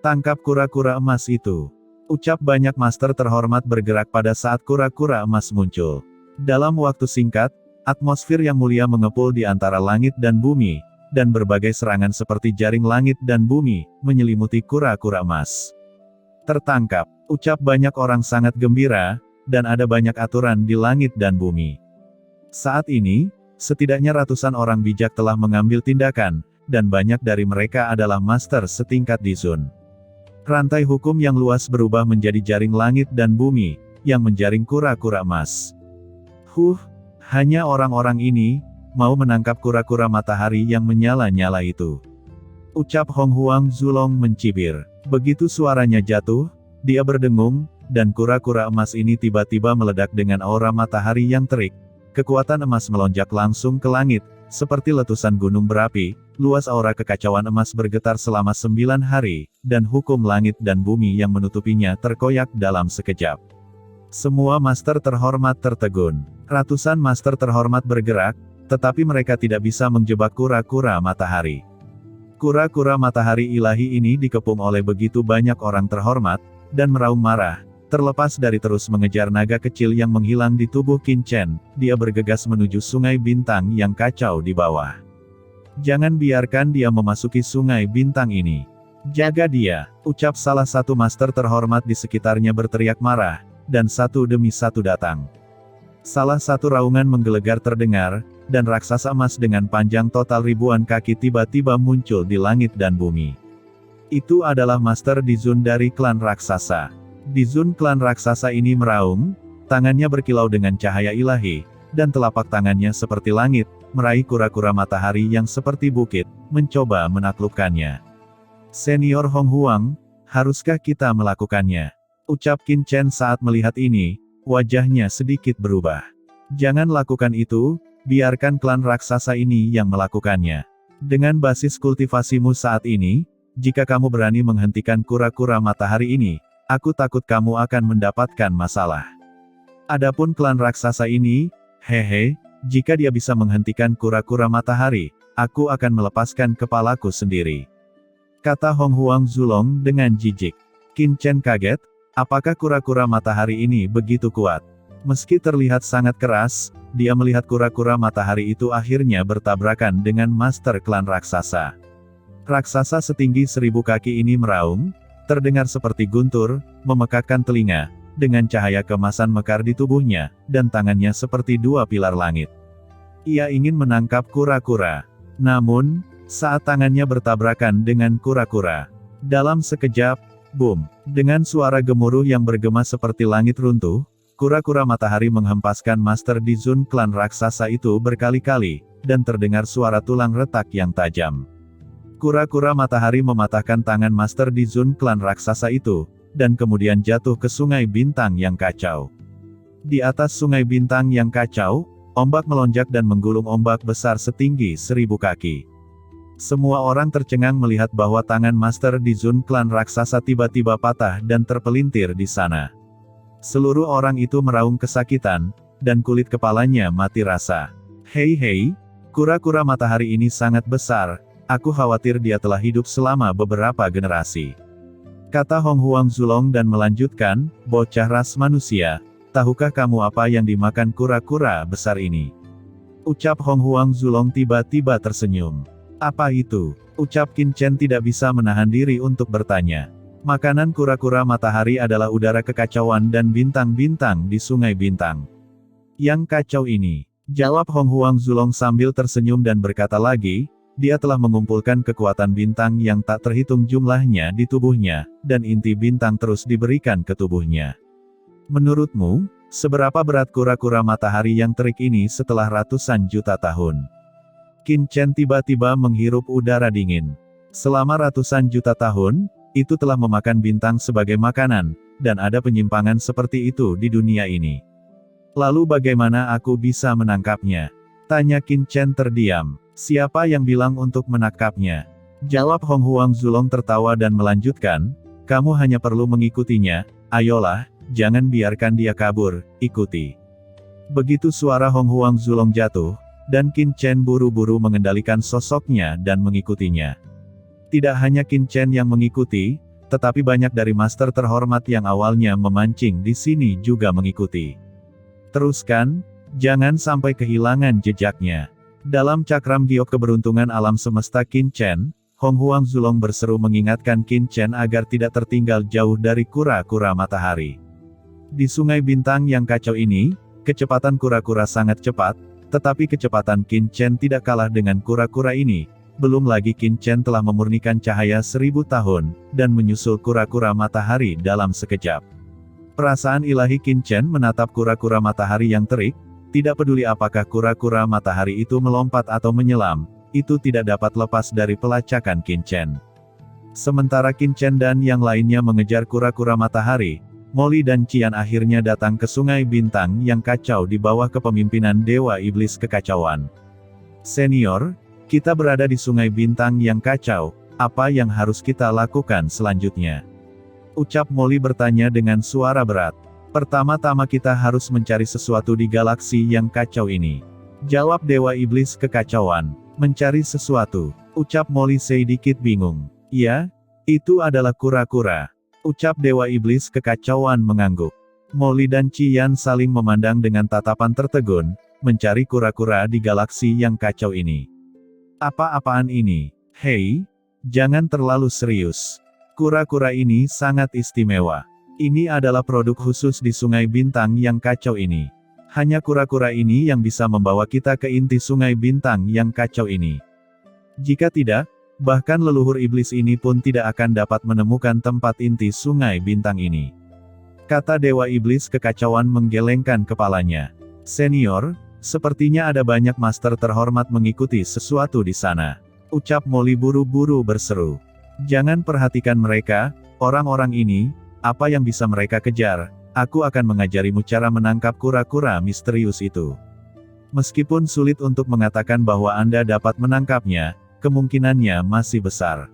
Tangkap kura-kura emas itu. Ucap banyak master terhormat bergerak pada saat kura-kura emas muncul. Dalam waktu singkat, atmosfer yang mulia mengepul di antara langit dan bumi, dan berbagai serangan seperti jaring langit dan bumi, menyelimuti kura-kura emas. Tertangkap, ucap banyak orang sangat gembira, dan ada banyak aturan di langit dan bumi. Saat ini, setidaknya ratusan orang bijak telah mengambil tindakan, dan banyak dari mereka adalah master setingkat Dizun. Rantai hukum yang luas berubah menjadi jaring langit dan bumi, yang menjaring kura-kura emas. Hanya orang-orang ini, mau menangkap kura-kura matahari yang menyala-nyala itu. Ucap Hong Huang Zulong mencibir. Begitu suaranya jatuh, dia berdengung, dan kura-kura emas ini tiba-tiba meledak dengan aura matahari yang terik. Kekuatan emas melonjak langsung ke langit, seperti letusan gunung berapi, luas aura kekacauan emas bergetar selama 9 hari, dan hukum langit dan bumi yang menutupinya terkoyak dalam sekejap. Semua master terhormat tertegun. Ratusan master terhormat bergerak, tetapi mereka tidak bisa menjebak kura-kura matahari. Kura-kura matahari ilahi ini dikepung oleh begitu banyak orang terhormat, dan meraung marah. Terlepas dari terus mengejar naga kecil yang menghilang di tubuh Qin Chen, dia bergegas menuju sungai bintang yang kacau di bawah. Jangan biarkan dia memasuki sungai bintang ini. Jaga dia, ucap salah satu master terhormat di sekitarnya berteriak marah, dan satu demi satu datang. Salah satu raungan menggelegar terdengar, dan raksasa emas dengan panjang total ribuan kaki tiba-tiba muncul di langit dan bumi. Itu adalah Master Dizun dari klan raksasa. Dizun klan raksasa ini meraung, tangannya berkilau dengan cahaya ilahi, dan telapak tangannya seperti langit, meraih kura-kura matahari yang seperti bukit, mencoba menaklukkannya. Senior Hong Huang, haruskah kita melakukannya? Ucap Qin Chen saat melihat ini, wajahnya sedikit berubah. Jangan lakukan itu, biarkan klan raksasa ini yang melakukannya. Dengan basis kultivasimu saat ini, jika kamu berani menghentikan kura-kura matahari ini, aku takut kamu akan mendapatkan masalah. Adapun klan raksasa ini, jika dia bisa menghentikan kura-kura matahari, aku akan melepaskan kepalaku sendiri. Kata Hong Huang Zulong dengan jijik. Qin Chen kaget, apakah kura-kura matahari ini begitu kuat? Meski terlihat sangat keras, dia melihat kura-kura matahari itu akhirnya bertabrakan dengan master klan raksasa. Raksasa setinggi 1000 kaki ini meraung, terdengar seperti guntur, memekakkan telinga, dengan cahaya kemasan mekar di tubuhnya, dan tangannya seperti dua pilar langit. Ia ingin menangkap kura-kura. Namun, saat tangannya bertabrakan dengan kura-kura, dalam sekejap, boom, dengan suara gemuruh yang bergema seperti langit runtuh, kura-kura matahari menghempaskan Master Dizun klan raksasa itu berkali-kali, dan terdengar suara tulang retak yang tajam. Kura-kura matahari mematahkan tangan Master Dizun klan raksasa itu, dan kemudian jatuh ke sungai bintang yang kacau. Di atas sungai bintang yang kacau, ombak melonjak dan menggulung ombak besar setinggi 1000 kaki. Semua orang tercengang melihat bahwa tangan Master Dizun klan raksasa tiba-tiba patah dan terpelintir di sana. Seluruh orang itu meraung kesakitan, dan kulit kepalanya mati rasa. Hei, kura-kura matahari ini sangat besar, aku khawatir dia telah hidup selama beberapa generasi. Kata Hong Huang Zulong dan melanjutkan, bocah ras manusia, tahukah kamu apa yang dimakan kura-kura besar ini? Ucap Hong Huang Zulong tiba-tiba tersenyum. Apa itu? Ucap Qin Chen tidak bisa menahan diri untuk bertanya. Makanan kura-kura matahari adalah udara kekacauan dan bintang-bintang di sungai bintang. Yang kacau ini, jawab Hong Huang Zulong sambil tersenyum dan berkata lagi, dia telah mengumpulkan kekuatan bintang yang tak terhitung jumlahnya di tubuhnya, dan inti bintang terus diberikan ke tubuhnya. Menurutmu, seberapa berat kura-kura matahari yang terik ini setelah ratusan juta tahun? Qin Chen tiba-tiba menghirup udara dingin. Selama ratusan juta tahun, itu telah memakan bintang sebagai makanan, dan ada penyimpangan seperti itu di dunia ini. Lalu bagaimana aku bisa menangkapnya? Tanya Qin Chen terdiam. Siapa yang bilang untuk menangkapnya? Jawab Hong Huang Zulong tertawa dan melanjutkan, kamu hanya perlu mengikutinya, ayolah, jangan biarkan dia kabur, ikuti. Begitu suara Hong Huang Zulong jatuh, dan Qin Chen buru-buru mengendalikan sosoknya dan mengikutinya. Tidak hanya Qin Chen yang mengikuti, tetapi banyak dari master terhormat yang awalnya memancing di sini juga mengikuti. Teruskan, jangan sampai kehilangan jejaknya. Dalam cakram giok keberuntungan alam semesta Qin Chen, Hong Huang Zulong berseru mengingatkan Qin Chen agar tidak tertinggal jauh dari kura-kura matahari. Di Sungai Bintang yang kacau ini, kecepatan kura-kura sangat cepat, tetapi kecepatan Qin Chen tidak kalah dengan kura-kura ini. Belum lagi Qin Chen telah memurnikan cahaya 1000 tahun, dan menyusul kura-kura matahari dalam sekejap. Perasaan ilahi Qin Chen menatap kura-kura matahari yang terik, tidak peduli apakah kura-kura matahari itu melompat atau menyelam, itu tidak dapat lepas dari pelacakan Qin Chen. Sementara Qin Chen dan yang lainnya mengejar kura-kura matahari, Molly dan Qian akhirnya datang ke Sungai Bintang yang kacau di bawah kepemimpinan Dewa Iblis Kekacauan. Senior, kita berada di Sungai Bintang yang kacau, apa yang harus kita lakukan selanjutnya? Ucap Molly bertanya dengan suara berat. Pertama-tama kita harus mencari sesuatu di galaksi yang kacau ini. Jawab Dewa Iblis Kekacauan. Mencari sesuatu. Ucap Molly sedikit bingung. Ya, itu adalah kura-kura. Ucap Dewa Iblis Kekacauan mengangguk. Molly dan Qian saling memandang dengan tatapan tertegun, mencari kura-kura di galaksi yang kacau ini. Apa-apaan ini? Hei, jangan terlalu serius. Kura-kura ini sangat istimewa. Ini adalah produk khusus di Sungai Bintang yang kacau ini. Hanya kura-kura ini yang bisa membawa kita ke inti Sungai Bintang yang kacau ini. Jika tidak, bahkan leluhur iblis ini pun tidak akan dapat menemukan tempat inti Sungai Bintang ini. Kata Dewa Iblis Kekacauan menggelengkan kepalanya. Senior, sepertinya ada banyak master terhormat mengikuti sesuatu di sana. Ucap Molly buru-buru berseru. Jangan perhatikan mereka, orang-orang ini. Apa yang bisa mereka kejar? Aku akan mengajarimu cara menangkap kura-kura misterius itu. Meskipun sulit untuk mengatakan bahwa Anda dapat menangkapnya, kemungkinannya masih besar.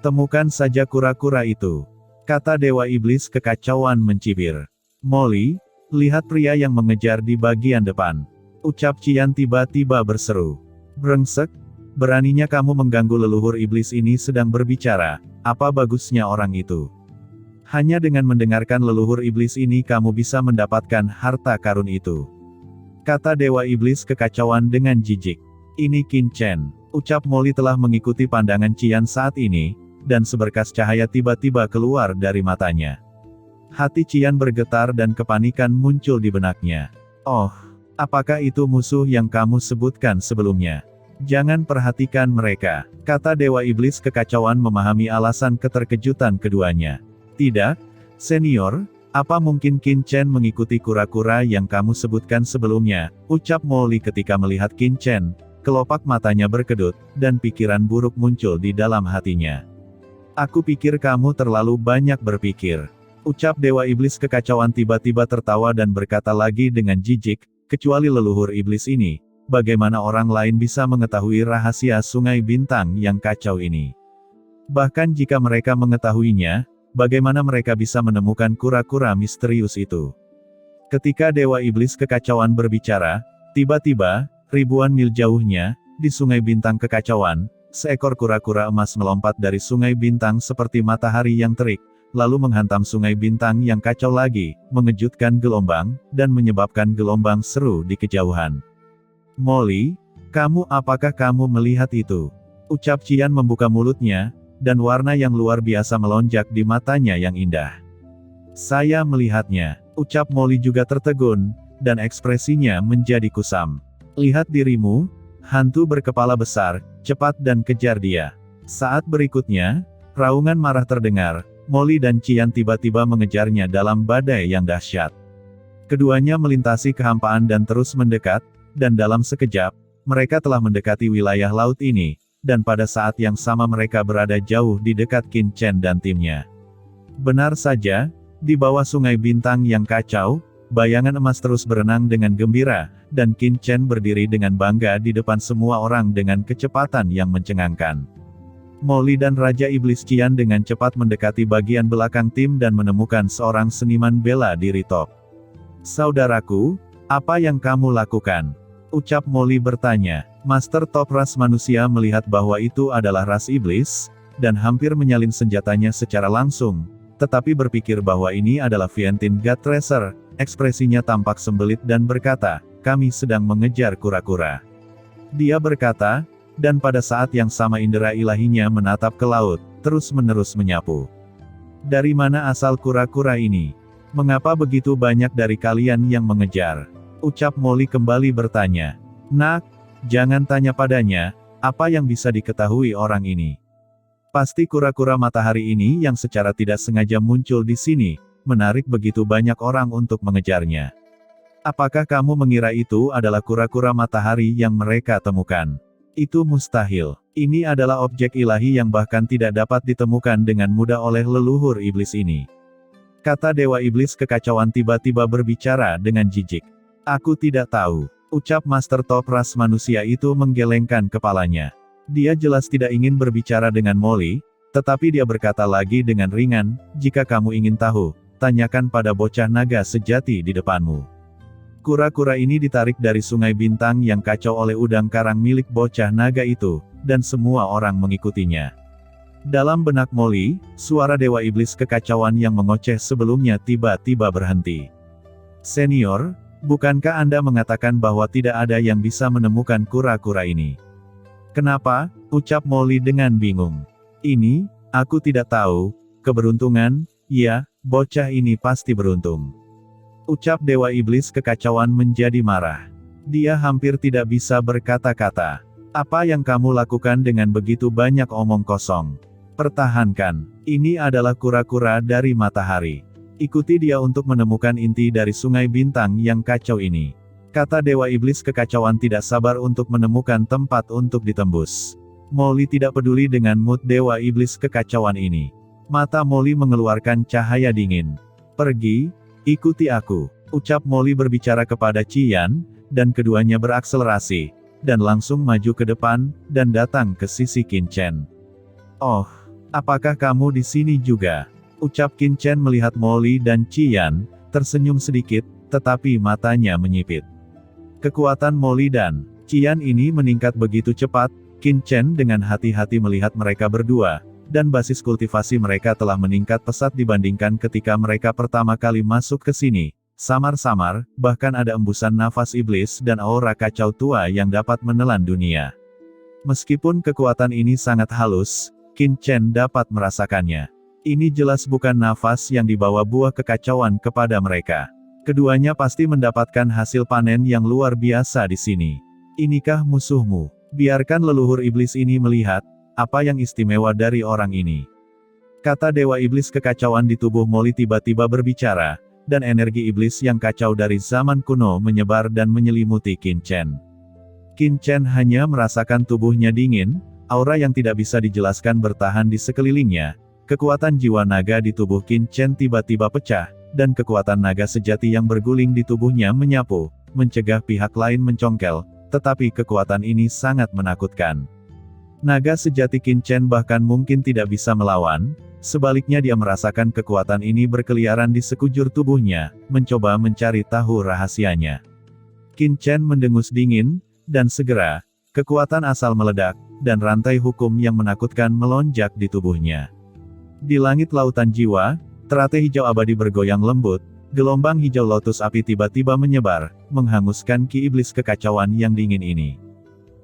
Temukan saja kura-kura itu. Kata Dewa Iblis Kekacauan mencibir. Molly, lihat pria yang mengejar di bagian depan. Ucap Qian tiba-tiba berseru. Brengsek, beraninya kamu mengganggu leluhur iblis ini sedang berbicara, apa bagusnya orang itu? Hanya dengan mendengarkan leluhur iblis ini kamu bisa mendapatkan harta karun itu. Kata Dewa Iblis Kekacauan dengan jijik. Ini Qin Chen. Ucap Molly telah mengikuti pandangan Qian saat ini, dan seberkas cahaya tiba-tiba keluar dari matanya. Hati Qian bergetar dan kepanikan muncul di benaknya. Oh, apakah itu musuh yang kamu sebutkan sebelumnya? Jangan perhatikan mereka, kata Dewa Iblis Kekacauan memahami alasan keterkejutan keduanya. Tidak, senior, apa mungkin Qin Chen mengikuti kura-kura yang kamu sebutkan sebelumnya, ucap Molly ketika melihat Qin Chen, kelopak matanya berkedut, dan pikiran buruk muncul di dalam hatinya. Aku pikir kamu terlalu banyak berpikir. Ucap Dewa Iblis Kekacauan tiba-tiba tertawa dan berkata lagi dengan jijik, kecuali leluhur iblis ini, bagaimana orang lain bisa mengetahui rahasia Sungai Bintang yang kacau ini? Bahkan jika mereka mengetahuinya, bagaimana mereka bisa menemukan kura-kura misterius itu? Ketika Dewa Iblis Kekacauan berbicara, tiba-tiba, ribuan mil jauhnya, di Sungai Bintang Kekacauan, seekor kura-kura emas melompat dari Sungai Bintang seperti matahari yang terik, lalu menghantam Sungai Bintang yang kacau lagi, mengejutkan gelombang, dan menyebabkan gelombang seru di kejauhan. Molly, apakah kamu melihat itu? Ucap Qian membuka mulutnya, dan warna yang luar biasa melonjak di matanya yang indah. Saya melihatnya, ucap Molly juga tertegun, dan ekspresinya menjadi kusam. Lihat dirimu, hantu berkepala besar, cepat dan kejar dia. Saat berikutnya, raungan marah terdengar, Molly dan Qian tiba-tiba mengejarnya dalam badai yang dahsyat. Keduanya melintasi kehampaan dan terus mendekat, dan dalam sekejap, mereka telah mendekati wilayah laut ini, dan pada saat yang sama mereka berada jauh di dekat Qin Chen dan timnya. Benar saja, di bawah Sungai Bintang yang kacau, bayangan emas terus berenang dengan gembira, dan Qin Chen berdiri dengan bangga di depan semua orang dengan kecepatan yang mencengangkan. Molly dan Raja Iblis Qian dengan cepat mendekati bagian belakang tim dan menemukan seorang seniman bela diri top. Saudaraku, apa yang kamu lakukan? Ucap Molly bertanya. Master top ras manusia melihat bahwa itu adalah ras iblis, dan hampir menyalin senjatanya secara langsung, tetapi berpikir bahwa ini adalah Vientine God Tracer, ekspresinya tampak sembelit dan berkata, "Kami sedang mengejar kura-kura." Dia berkata, dan pada saat yang sama indera ilahinya menatap ke laut, terus-menerus menyapu. "Dari mana asal kura-kura ini? Mengapa begitu banyak dari kalian yang mengejar?" Ucap Molly kembali bertanya. "Nak, jangan tanya padanya, apa yang bisa diketahui orang ini? Pasti kura-kura matahari ini yang secara tidak sengaja muncul di sini, menarik begitu banyak orang untuk mengejarnya. Apakah kamu mengira itu adalah kura-kura matahari yang mereka temukan? Itu mustahil. Ini adalah objek ilahi yang bahkan tidak dapat ditemukan dengan mudah oleh leluhur iblis ini." Kata Dewa Iblis Kekacauan tiba-tiba berbicara dengan jijik. "Aku tidak tahu." Ucap Master Top Ras manusia itu menggelengkan kepalanya. Dia jelas tidak ingin berbicara dengan Molly, tetapi dia berkata lagi dengan ringan, "Jika kamu ingin tahu, tanyakan pada bocah naga sejati di depanmu." Kura-kura ini ditarik dari Sungai Bintang yang kacau oleh udang karang milik bocah naga itu, dan semua orang mengikutinya. Dalam benak Molly, suara Dewa Iblis Kekacauan yang mengoceh sebelumnya tiba-tiba berhenti. "Senior, bukankah Anda mengatakan bahwa tidak ada yang bisa menemukan kura-kura ini?" "Kenapa?" ucap Molly dengan bingung. "Ini, aku tidak tahu, keberuntungan, ya, bocah ini pasti beruntung." Ucap Dewa Iblis Kekacauan menjadi marah. Dia hampir tidak bisa berkata-kata. "Apa yang kamu lakukan dengan begitu banyak omong kosong? Pertahankan. Ini adalah kura-kura dari matahari. Ikuti dia untuk menemukan inti dari Sungai Bintang yang kacau ini." Kata Dewa Iblis Kekacauan tidak sabar untuk menemukan tempat untuk ditembus. Molly tidak peduli dengan mood Dewa Iblis Kekacauan ini. Mata Molly mengeluarkan cahaya dingin. "Pergi, ikuti aku," ucap Molly berbicara kepada Qian, dan keduanya berakselerasi, dan langsung maju ke depan, dan datang ke sisi Qin Chen. "Oh, apakah kamu di sini juga?" ucap Qin Chen melihat Molly dan Qian, tersenyum sedikit, tetapi matanya menyipit. Kekuatan Molly dan Qian ini meningkat begitu cepat, Qin Chen dengan hati-hati melihat mereka berdua, dan basis kultivasi mereka telah meningkat pesat dibandingkan ketika mereka pertama kali masuk ke sini. Samar-samar, bahkan ada embusan nafas iblis dan aura kacau tua yang dapat menelan dunia. Meskipun kekuatan ini sangat halus, Qin Chen dapat merasakannya. Ini jelas bukan nafas yang dibawa buah kekacauan kepada mereka. Keduanya pasti mendapatkan hasil panen yang luar biasa di sini. "Inikah musuhmu? Biarkan leluhur iblis ini melihat, apa yang istimewa dari orang ini." Kata Dewa Iblis Kekacauan di tubuh Molly tiba-tiba berbicara, dan energi iblis yang kacau dari zaman kuno menyebar dan menyelimuti Qin Chen. Qin Chen hanya merasakan tubuhnya dingin, aura yang tidak bisa dijelaskan bertahan di sekelilingnya. Kekuatan jiwa naga di tubuh Qin Chen tiba-tiba pecah, dan kekuatan naga sejati yang berguling di tubuhnya menyapu, mencegah pihak lain mencongkel, tetapi kekuatan ini sangat menakutkan. Naga sejati Qin Chen bahkan mungkin tidak bisa melawan, sebaliknya dia merasakan kekuatan ini berkeliaran di sekujur tubuhnya, mencoba mencari tahu rahasianya. Qin Chen mendengus dingin, dan segera, kekuatan asal meledak, dan rantai hukum yang menakutkan melonjak di tubuhnya. Di langit lautan jiwa, teratai hijau abadi bergoyang lembut, gelombang hijau lotus api tiba-tiba menyebar, menghanguskan ki iblis kekacauan yang dingin ini.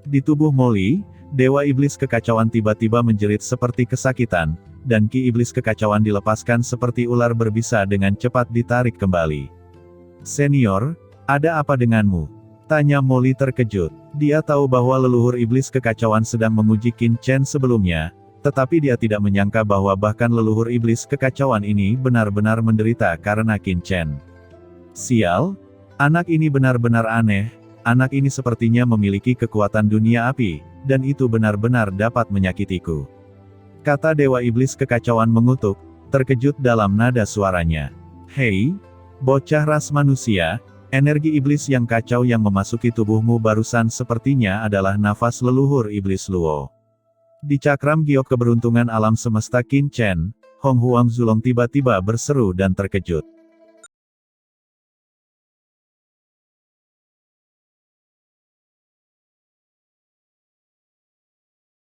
Di tubuh Molly, Dewa Iblis Kekacauan tiba-tiba menjerit seperti kesakitan, dan ki iblis kekacauan dilepaskan seperti ular berbisa dengan cepat ditarik kembali. "Senior, ada apa denganmu?" tanya Molly terkejut. Dia tahu bahwa leluhur iblis kekacauan sedang menguji Qin Chen sebelumnya, tetapi dia tidak menyangka bahwa bahkan leluhur iblis kekacauan ini benar-benar menderita karena Qin Chen. "Sial, anak ini benar-benar aneh, anak ini sepertinya memiliki kekuatan dunia api, dan itu benar-benar dapat menyakitiku," kata Dewa Iblis Kekacauan mengutuk, terkejut dalam nada suaranya. "Hei, bocah ras manusia, energi iblis yang kacau yang memasuki tubuhmu barusan sepertinya adalah nafas leluhur iblis Luo." Di cakram giok keberuntungan alam semesta Qin Chen, Hong Huang Zulong tiba-tiba berseru dan terkejut.